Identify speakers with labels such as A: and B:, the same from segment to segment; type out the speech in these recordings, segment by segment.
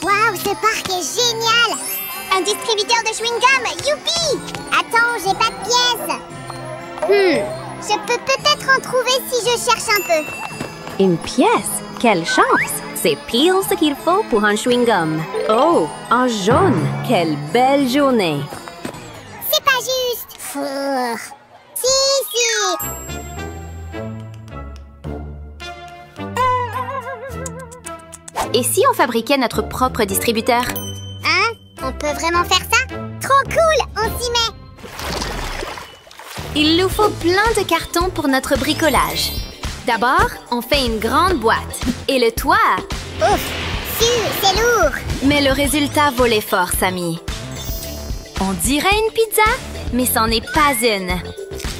A: Waouh, ce parc est génial! Un distributeur de chewing-gum, youpi! Attends, j'ai pas de pièces. Je peux peut-être en trouver si je cherche un peu.
B: Une pièce? Quelle chance! C'est pile ce qu'il faut pour un chewing-gum. Oh, en jaune! Quelle belle journée!
A: C'est pas juste. Si.
B: Et si on fabriquait notre propre distributeur?
A: Hein? On peut vraiment faire ça? Trop cool! On s'y met!
B: Il nous faut plein de cartons pour notre bricolage. D'abord, on fait une grande boîte. Et le toit?
A: Ouf! C'est lourd!
B: Mais le résultat vaut l'effort, Sammy. On dirait une pizza, mais c'en est pas une.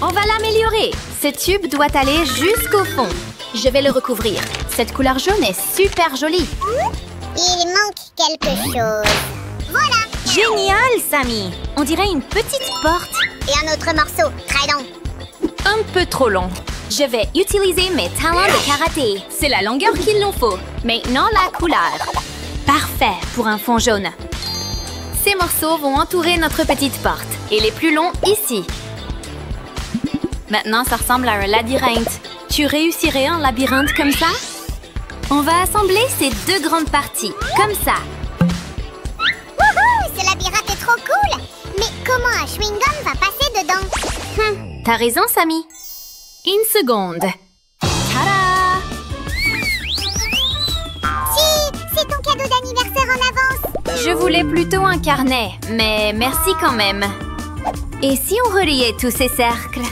B: On va l'améliorer. Ce tube doit aller jusqu'au fond. Je vais le recouvrir. Cette couleur jaune est super jolie.
A: Il manque quelque chose. Voilà!
B: Génial, Sammy! On dirait une petite porte.
A: Et un autre morceau, très long.
B: Un peu trop long. Je vais utiliser mes talents de karaté. C'est la longueur qu'il nous faut. Maintenant, la couleur. Parfait pour un fond jaune. Ces morceaux vont entourer notre petite porte. Et les plus longs ici. Maintenant, ça ressemble à un labyrinthe. Tu réussirais un labyrinthe comme ça? On va assembler ces deux grandes parties, comme ça.
A: Wouhou! Ce labyrinthe est trop cool! Mais comment un chewing-gum va passer dedans?
B: T'as raison, Sammy. Une seconde. Tada!
A: Si! C'est ton cadeau d'anniversaire en avance!
B: Je voulais plutôt un carnet, mais merci quand même. Et si on reliait tous ces cercles?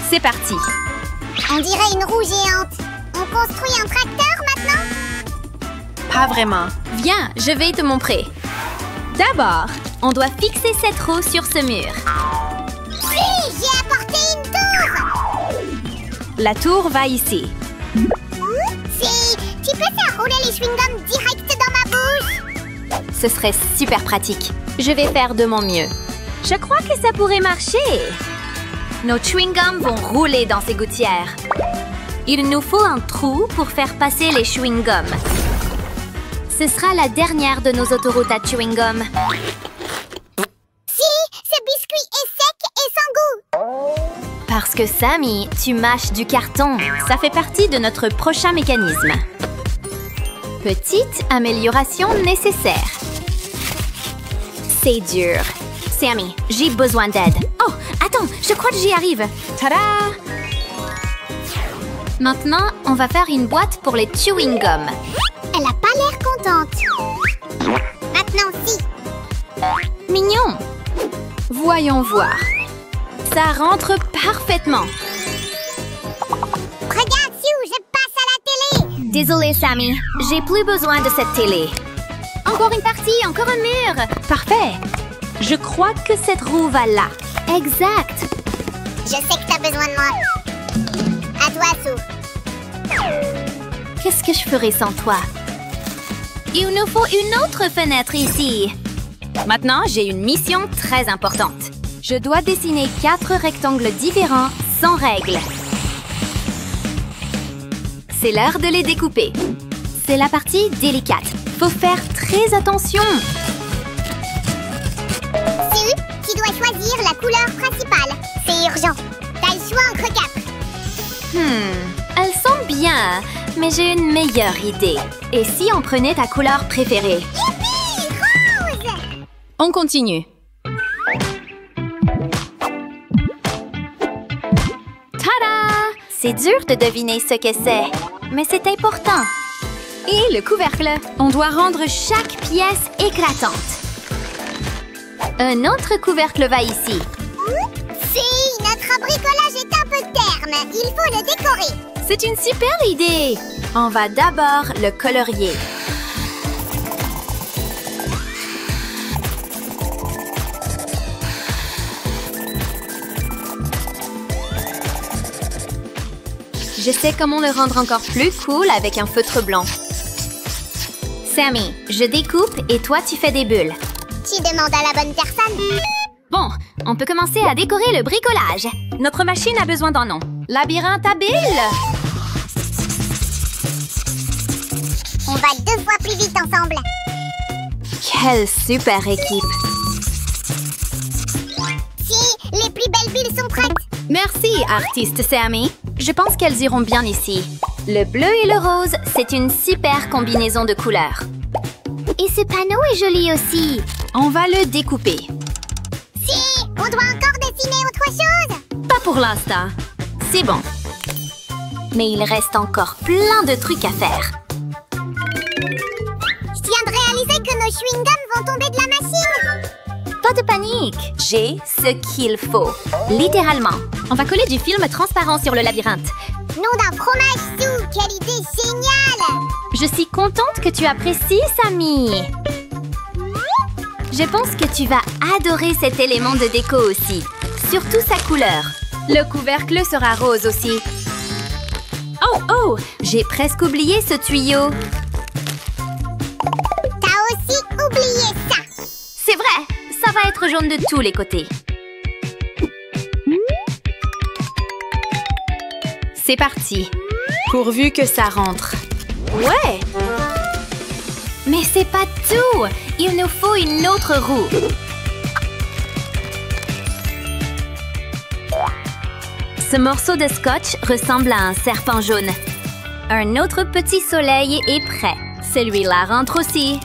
B: C'est parti.
A: On dirait une roue géante. On construit un tracteur maintenant?
B: Pas vraiment. Viens, je vais te montrer. D'abord, on doit fixer cette roue sur ce mur.
A: Si! J'ai apporté une tour!
B: La tour va ici.
A: Si! Tu peux faire rouler les chewing-gums direct dans ma bouche?
B: Ce serait super pratique. Je vais faire de mon mieux. Je crois que ça pourrait marcher. Nos chewing-gums vont rouler dans ces gouttières. Il nous faut un trou pour faire passer les chewing-gums. Ce sera la dernière de nos autoroutes à chewing-gum.
A: Si! Ce biscuit est sec et sans goût!
B: Parce que Sammy, tu mâches du carton. Ça fait partie de notre prochain mécanisme. Petite amélioration nécessaire. C'est dur. Sammy, j'ai besoin d'aide. Oh, attends, je crois que j'y arrive. Tada! Maintenant, on va faire une boîte pour les chewing-gums.
A: Elle a pas l'air contente. Maintenant, si.
B: Mignon. Voyons voir. Ça rentre parfaitement.
A: Regarde, Sue, je passe à la télé.
B: Désolée, Sammy. J'ai plus besoin de cette télé. Encore une partie, encore un mur. Parfait. Je crois que cette roue va là. Exact.
A: Je sais que t'as besoin de moi. À toi, Sue.
B: Qu'est-ce que je ferais sans toi? Il nous faut une autre fenêtre ici. Maintenant, j'ai une mission très importante. Je dois dessiner 4 rectangles différents sans règles. C'est l'heure de les découper. C'est la partie délicate. Faut faire très attention.
A: Sue, tu dois choisir la couleur principale. C'est urgent. T'as le choix entre 4.
B: Elles sont bien, mais j'ai une meilleure idée. Et si on prenait ta couleur préférée?
A: Youpi! Rose!
B: On continue. Tada! C'est dur de deviner ce que c'est, mais c'est important. Et le couvercle. On doit rendre chaque pièce éclatante. Un autre couvercle va ici.
A: Si, notre bricolage est un peu terne. Il faut le décorer.
B: C'est une super idée! On va d'abord le colorier. Je sais comment le rendre encore plus cool avec un feutre blanc. Sammy, je découpe et toi tu fais des bulles.
A: Tu demandes à la bonne personne.
B: Bon, on peut commencer à décorer le bricolage. Notre machine a besoin d'un nom. Labyrinthe à billes!
A: On va 2 fois plus vite ensemble.
B: Quelle super équipe!
A: Si, les plus belles bulles sont prêtes.
B: Merci, artiste Sammy. Je pense qu'elles iront bien ici. Le bleu et le rose, c'est une super combinaison de couleurs.
A: Et ce panneau est joli aussi.
B: On va le découper.
A: Si, on doit encore dessiner autre chose.
B: Pas pour l'instant. C'est bon. Mais il reste encore plein de trucs à faire.
A: Je viens de réaliser que nos chewing-gums vont tomber de la machine.
B: Pas de panique. J'ai ce qu'il faut. Littéralement. On va coller du film transparent sur le labyrinthe.
A: Nom d'un fromage sous. Quelle idée géniale.
B: Je suis contente que tu apprécies, Sammy. Je pense que tu vas adorer cet élément de déco aussi. Surtout sa couleur. Le couvercle sera rose aussi. Oh, j'ai presque oublié ce tuyau.
A: T'as aussi oublié ça.
B: C'est vrai, ça va être jaune de tous les côtés. C'est parti. Pourvu que ça rentre. Ouais! Mais c'est pas tout! Il nous faut une autre roue. Ce morceau de scotch ressemble à un serpent jaune. Un autre petit soleil est prêt. Celui-là rentre aussi.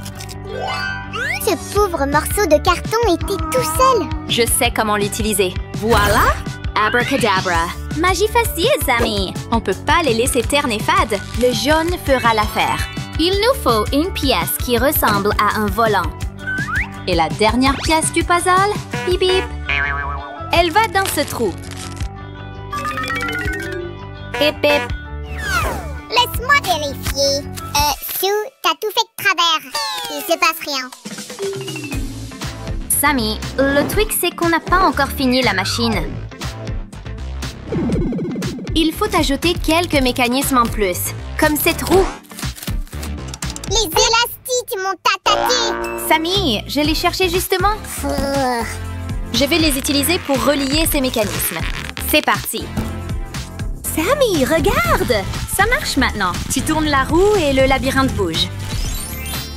A: Ce pauvre morceau de carton était tout seul.
B: Je sais comment l'utiliser. Voilà! Abracadabra! Magie facile, Sammy! On peut pas les laisser ternes et fades. Le jaune fera l'affaire. Il nous faut une pièce qui ressemble à un volant. Et la dernière pièce du puzzle? Bip bip! Elle va dans ce trou. Hip hip!
A: Laisse-moi vérifier. Sue, t'as tout fait de travers. Il se passe rien.
B: Sammy, le truc c'est qu'on n'a pas encore fini la machine. Il faut ajouter quelques mécanismes en plus, comme cette roue.
A: Les élastiques m'ont attaqué.
B: Sammy, je les cherchais justement. Je vais les utiliser pour relier ces mécanismes. C'est parti. Sammy, regarde! Ça marche maintenant. Tu tournes la roue et le labyrinthe bouge.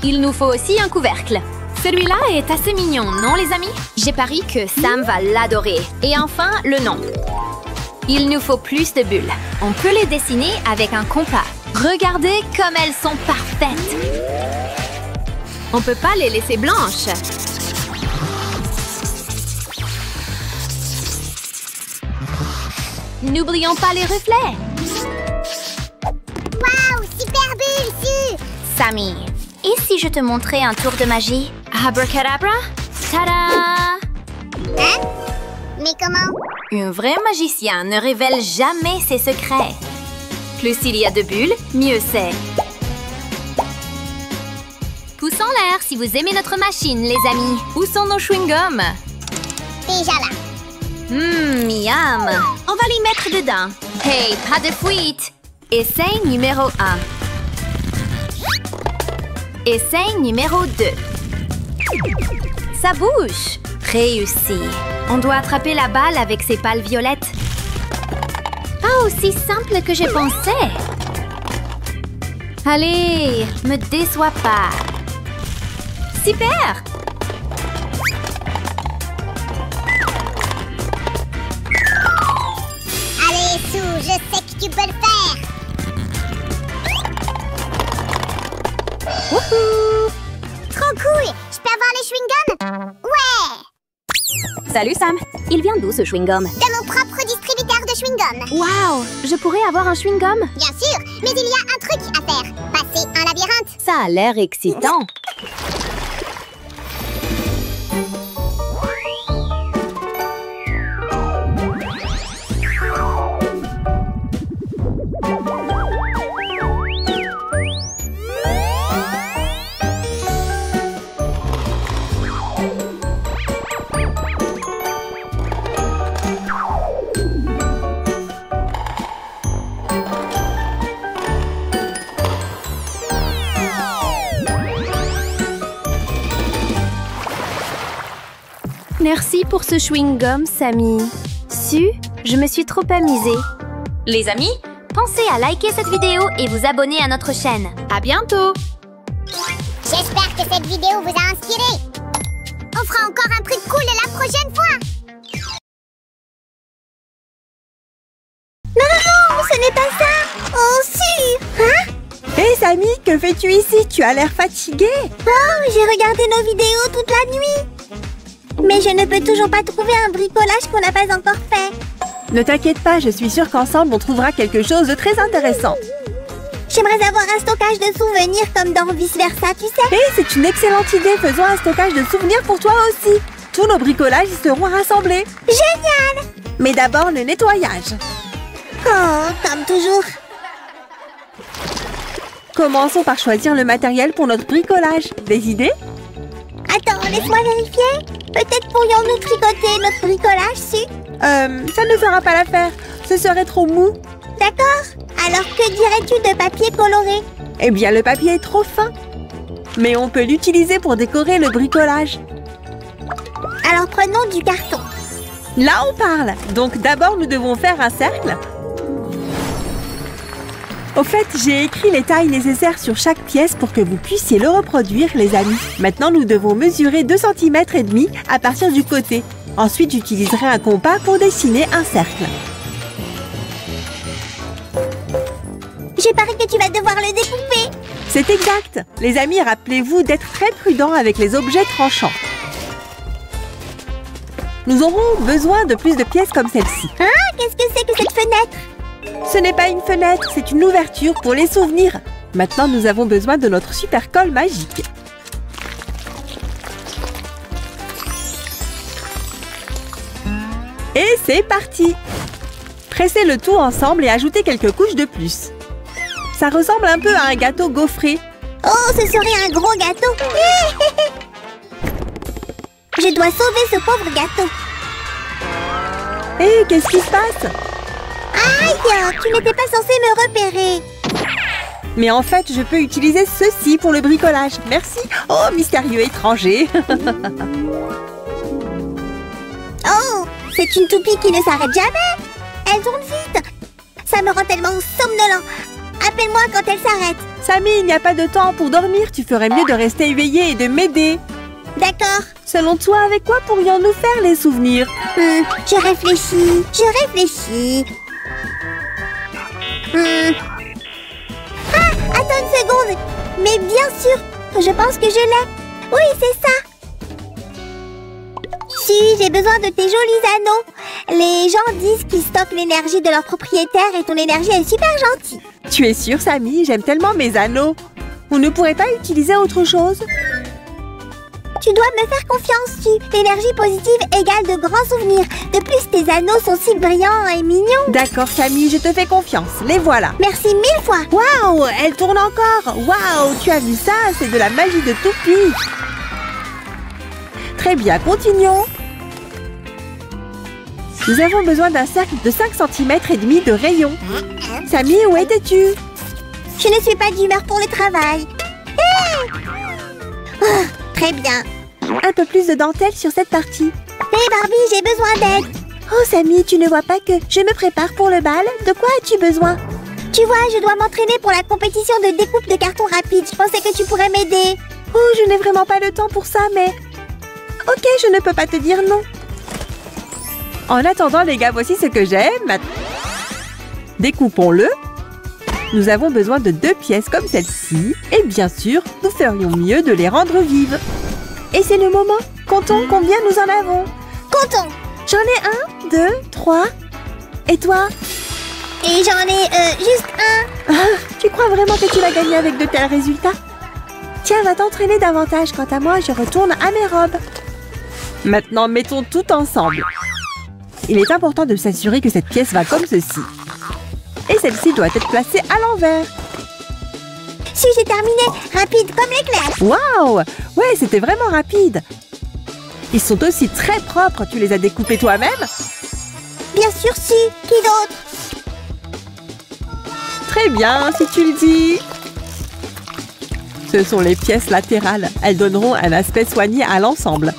B: Il nous faut aussi un couvercle. Celui-là est assez mignon, non les amis? J'ai parié que Sam va l'adorer. Et enfin, le nom. Il nous faut plus de bulles. On peut les dessiner avec un compas. Regardez comme elles sont parfaites. On peut pas les laisser blanches. N'oublions pas les reflets.
A: Waouh, super bulle, Sue.
B: Sammy, et si je te montrais un tour de magie? Abracadabra? Tada!
A: Hein? Mais comment?
B: Un vrai magicien ne révèle jamais ses secrets. Plus il y a de bulles, mieux c'est. Pouce en l'air si vous aimez notre machine, les amis. Où sont nos chewing-gums?
A: Déjà là.
B: Miam! On va les mettre dedans. Hey, pas de fuite! Essai numéro 1. Essai numéro 2. Ça bouge! Réussi. On doit attraper la balle avec ses pales violettes. Pas aussi simple que je pensais. Allez, me déçois pas. Super!
A: Allez, Sue, je sais que tu peux le faire.
B: Wouhou!
A: Trop cool. Je peux avoir les chewing-gums? Ouais.
B: Salut Sam! Il vient d'où ce chewing-gum?
A: De mon propre distributeur de chewing-gum.
B: Wow! Je pourrais avoir un chewing-gum?
A: Bien sûr, mais il y a un truc à faire. Passer un labyrinthe.
B: Ça a l'air excitant. Merci pour ce chewing-gum, Sammy. Sue, je me suis trop amusée. Les amis, pensez à liker cette vidéo et vous abonner à notre chaîne. À bientôt!
A: J'espère que cette vidéo vous a inspiré. On fera encore un truc cool la prochaine fois. Non, ce n'est pas ça. Oh, si. Hein?
C: Hé, Samy, que fais-tu ici? Tu as l'air fatiguée.
A: Oh, j'ai regardé nos vidéos toute la nuit. Mais je ne peux toujours pas trouver un bricolage qu'on n'a pas encore fait.
C: Ne t'inquiète pas, je suis sûre qu'ensemble, on trouvera quelque chose de très intéressant.
A: J'aimerais avoir un stockage de souvenirs comme dans Vice Versa, tu sais.
C: Hé, c'est une excellente idée. Faisons un stockage de souvenirs pour toi aussi. Tous nos bricolages y seront rassemblés.
A: Génial!
C: Mais d'abord, le nettoyage.
A: Oh, comme toujours.
C: Commençons par choisir le matériel pour notre bricolage. Des idées?
A: Attends, laisse-moi vérifier. Peut-être pourrions-nous tricoter notre bricolage, si?
C: Ça ne fera pas l'affaire. Ce serait trop mou.
A: D'accord. Alors que dirais-tu de papier coloré?
C: Eh bien, le papier est trop fin. Mais on peut l'utiliser pour décorer le bricolage.
A: Alors prenons du carton.
C: Là, on parle. Donc d'abord, nous devons faire un cercle. Au fait, j'ai écrit les tailles nécessaires sur chaque pièce pour que vous puissiez le reproduire, les amis. Maintenant, nous devons mesurer 2,5 cm à partir du côté. Ensuite, j'utiliserai un compas pour dessiner un cercle.
A: Je parie que tu vas devoir le découper.
C: C'est exact. Les amis, rappelez-vous d'être très prudents avec les objets tranchants. Nous aurons besoin de plus de pièces comme celle-ci.
A: Ah, qu'est-ce que c'est que cette fenêtre?
C: Ce n'est pas une fenêtre, c'est une ouverture pour les souvenirs. Maintenant, nous avons besoin de notre super colle magique. Et c'est parti! Pressez le tout ensemble et ajoutez quelques couches de plus. Ça ressemble un peu à un gâteau gaufré.
A: Oh, ce serait un gros gâteau. Je dois sauver ce pauvre gâteau.
C: Hé, qu'est-ce qui se passe?
A: Aïe, tu n'étais pas censé me repérer.
C: Mais en fait, je peux utiliser ceci pour le bricolage. Merci. Oh, mystérieux étranger.
A: Oh, c'est une toupie qui ne s'arrête jamais. Elle tourne vite. Ça me rend tellement somnolent. Appelle-moi quand elle s'arrête.
C: Samy, il n'y a pas de temps pour dormir. Tu ferais mieux de rester éveillé et de m'aider.
A: D'accord.
C: Selon toi, avec quoi pourrions-nous faire les souvenirs?
A: Je réfléchis. Ah, attends une seconde. Mais bien sûr, je pense que je l'ai. Oui, c'est ça. Si, j'ai besoin de tes jolis anneaux. Les gens disent qu'ils stockent l'énergie de leur propriétaire et ton énergie est super gentille.
C: Tu es sûre, Samy? J'aime tellement mes anneaux. On ne pourrait pas utiliser autre chose?
A: Tu dois me faire confiance, l'énergie positive égale de grands souvenirs. De plus, tes anneaux sont si brillants et mignons.
C: D'accord, Samy, je te fais confiance. Les voilà.
A: Merci 1000 fois.
C: Waouh, elle tourne encore. Waouh, tu as vu ça? C'est de la magie de toupie. Très bien, continuons. Nous avons besoin d'un cercle de 5,5 cm de rayon. Samy, où étais-tu?
A: Je ne suis pas d'humeur pour le travail. Oh, très bien.
C: Un peu plus de dentelle sur cette partie.
A: Hé Barbie, j'ai besoin d'aide.
C: Oh Samy, tu ne vois pas que je me prépare pour le bal? De quoi as-tu besoin?
A: Tu vois, je dois m'entraîner pour la compétition de découpe de carton rapide. Je pensais que tu pourrais m'aider.
C: Oh, je n'ai vraiment pas le temps pour ça, mais... Ok, je ne peux pas te dire non. En attendant, les gars, voici ce que j'aime. Découpons-le. Nous avons besoin de 2 pièces comme celle-ci. Et bien sûr, nous ferions mieux de les rendre vives. Et c'est le moment. Comptons combien nous en avons.
A: Comptons.
C: J'en ai 1, 2, 3. Et toi?
A: Et j'en ai juste un.
C: Ah, tu crois vraiment que tu vas gagner avec de tels résultats? Tiens, va t'entraîner davantage. Quant à moi, je retourne à mes robes. Maintenant, mettons tout ensemble. Il est important de s'assurer que cette pièce va comme ceci. Et celle-ci doit être placée à l'envers.
A: Si, j'ai terminé. Rapide comme l'éclair.
C: Waouh! Ouais, c'était vraiment rapide. Ils sont aussi très propres. Tu les as découpés toi-même?
A: Bien sûr, si. Qui d'autre?
C: Très bien, si tu le dis. Ce sont les pièces latérales. Elles donneront un aspect soigné à l'ensemble.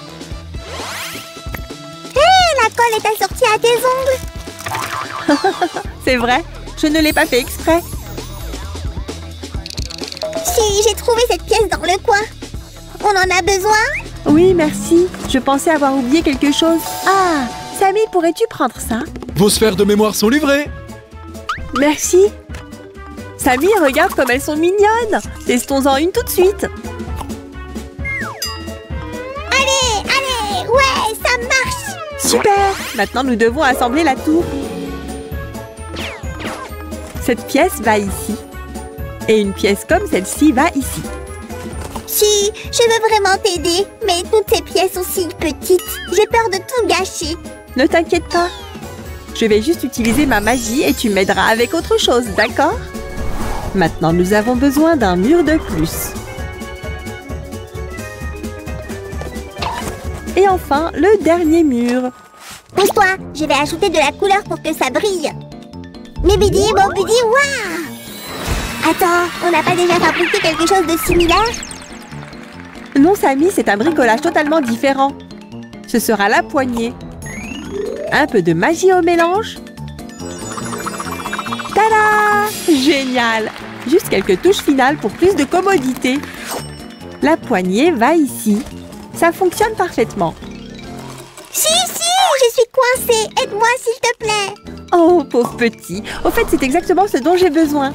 A: La colle est assortie à tes ongles.
C: C'est vrai, je ne l'ai pas fait exprès.
A: Si, j'ai trouvé cette pièce dans le coin. On en a besoin?
C: Oui, merci. Je pensais avoir oublié quelque chose. Ah, Samy, pourrais-tu prendre ça?
D: Vos sphères de mémoire sont livrées.
C: Merci. Samy, regarde comme elles sont mignonnes. Testons-en une tout de suite.
A: Allez, ouais, ça marche.
C: Super! Maintenant, nous devons assembler la tour. Cette pièce va ici. Et une pièce comme celle-ci va ici.
A: Si, je veux vraiment t'aider, mais toutes ces pièces sont si petites. J'ai peur de tout gâcher.
C: Ne t'inquiète pas. Je vais juste utiliser ma magie et tu m'aideras avec autre chose, d'accord? Maintenant, nous avons besoin d'un mur de plus. Et enfin, le dernier mur.
A: Pousse-toi, je vais ajouter de la couleur pour que ça brille. Mibidi, Bobidi, waouh! Attends, on n'a pas déjà fabriqué quelque chose de similaire?
C: Non, Samy, c'est un bricolage totalement différent. Ce sera la poignée. Un peu de magie au mélange. Tada! Génial! Juste quelques touches finales pour plus de commodité. La poignée va ici. Ça fonctionne parfaitement.
A: Si, je suis coincée. Aide-moi, s'il te plaît.
C: Oh, pauvre petit. Au fait, c'est exactement ce dont j'ai besoin.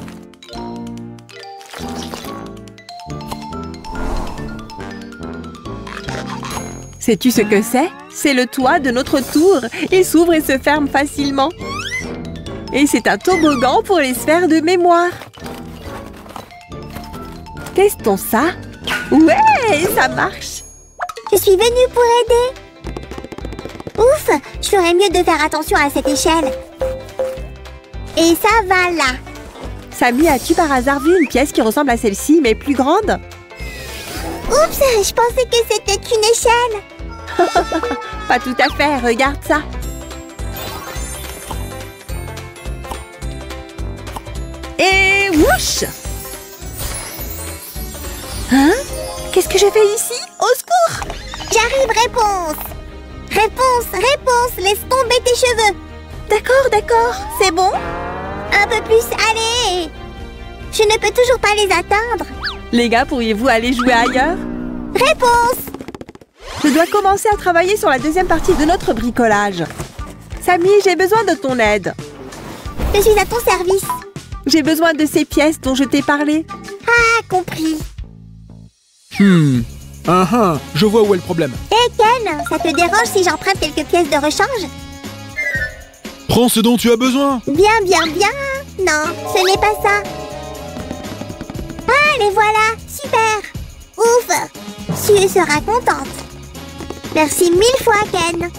C: Sais-tu ce que c'est? C'est le toit de notre tour. Il s'ouvre et se ferme facilement. Et c'est un toboggan pour les sphères de mémoire. Testons ça. Ouais, ça marche.
A: Je suis venue pour aider. Ouf, je ferais mieux de faire attention à cette échelle. Et ça va là.
C: Samy, as-tu par hasard vu une pièce qui ressemble à celle-ci, mais plus grande?
A: Oups, je pensais que c'était une échelle.
C: Pas tout à fait, regarde ça. Et whoosh! Hein? Qu'est-ce que je fais ici? Au secours!
A: J'arrive, réponse. Réponse, laisse tomber tes cheveux.
C: D'accord, c'est bon?
A: Un peu plus, allez. Je ne peux toujours pas les atteindre.
C: Les gars, pourriez-vous aller jouer ailleurs?
A: Réponse.
C: Je dois commencer à travailler sur la deuxième partie de notre bricolage. Samy, j'ai besoin de ton aide.
A: Je suis à ton service.
C: J'ai besoin de ces pièces dont je t'ai parlé.
A: Ah, compris.
D: Je vois où est le problème.
A: Hé Ken, ça te dérange si j'emprunte quelques pièces de rechange?
D: Prends ce dont tu as besoin.
A: Bien. Non, ce n'est pas ça. Ah, les voilà, super. Ouf, tu seras contente. Merci 1000 fois, Ken.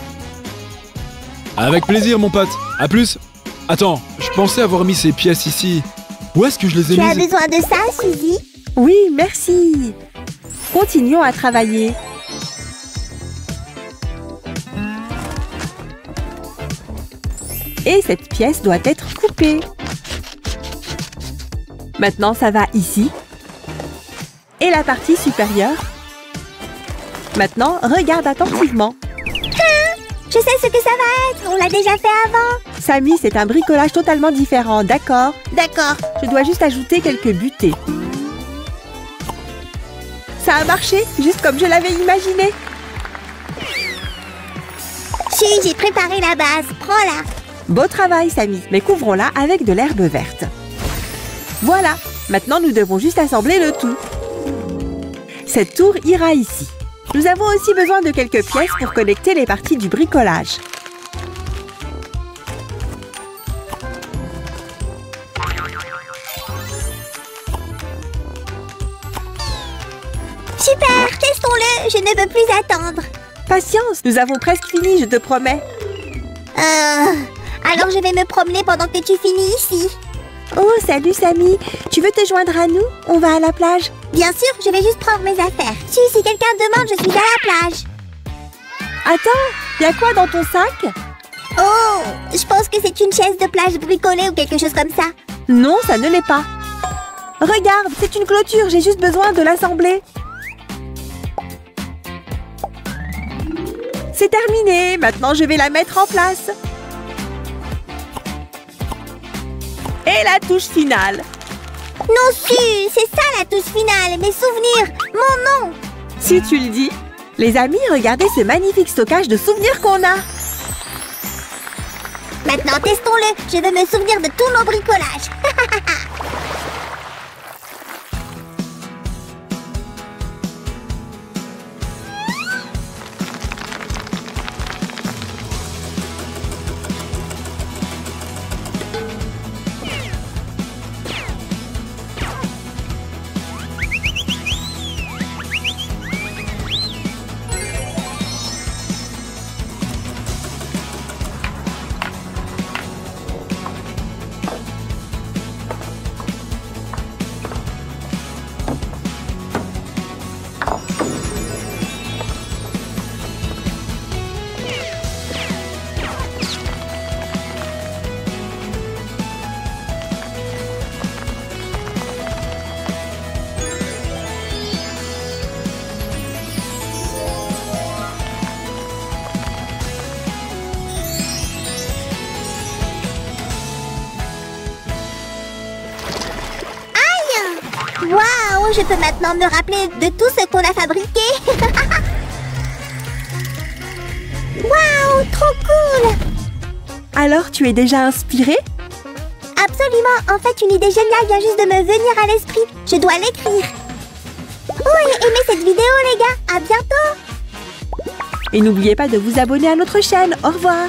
D: Avec plaisir, mon pote. À plus. Attends, je pensais avoir mis ces pièces ici. Où est-ce que je les ai
A: Tu as
D: mises?
A: besoin de ça, Suzy?
C: Oui, merci. Continuons à travailler. Et cette pièce doit être coupée. Maintenant, ça va ici. Et la partie supérieure. Maintenant, regarde attentivement.
A: Je sais ce que ça va être, on l'a déjà fait avant.
C: Samy, c'est un bricolage totalement différent, d'accord?
A: D'accord.
C: Je dois juste ajouter quelques butées. Ça a marché, juste comme je l'avais imaginé.
A: J'ai préparé la base, prends-la.
C: Beau travail, Samy, mais couvrons-la avec de l'herbe verte. Voilà, maintenant nous devons juste assembler le tout. Cette tour ira ici. Nous avons aussi besoin de quelques pièces pour connecter les parties du bricolage.
A: Super, testons-le, je ne peux plus attendre.
C: Patience, nous avons presque fini, je te promets.
A: Alors je vais me promener pendant que tu finis ici.
C: Oh, salut Samy, tu veux te joindre à nous? On va à la plage.
A: Bien sûr, je vais juste prendre mes affaires. Si quelqu'un demande, je suis à la plage.
C: Attends, y a quoi dans ton sac?
A: Oh, je pense que c'est une chaise de plage bricolée ou quelque chose comme ça.
C: Non, ça ne l'est pas. Regarde, c'est une clôture, j'ai juste besoin de l'assembler. C'est terminé, maintenant je vais la mettre en place. Et la touche finale.
A: Non, si, c'est ça la touche finale, mes souvenirs, mon nom.
C: Si tu le dis. Les amis, regardez ce magnifique stockage de souvenirs qu'on a.
A: Maintenant, testons-le. Je veux me souvenir de tous nos bricolages. Waouh, je peux maintenant me rappeler de tout ce qu'on a fabriqué. Waouh, trop cool.
C: Alors, tu es déjà inspirée?
A: Absolument, en fait, une idée géniale vient juste de me venir à l'esprit. Je dois l'écrire. Oh, et aimez cette vidéo, les gars. À bientôt.
C: Et n'oubliez pas de vous abonner à notre chaîne. Au revoir.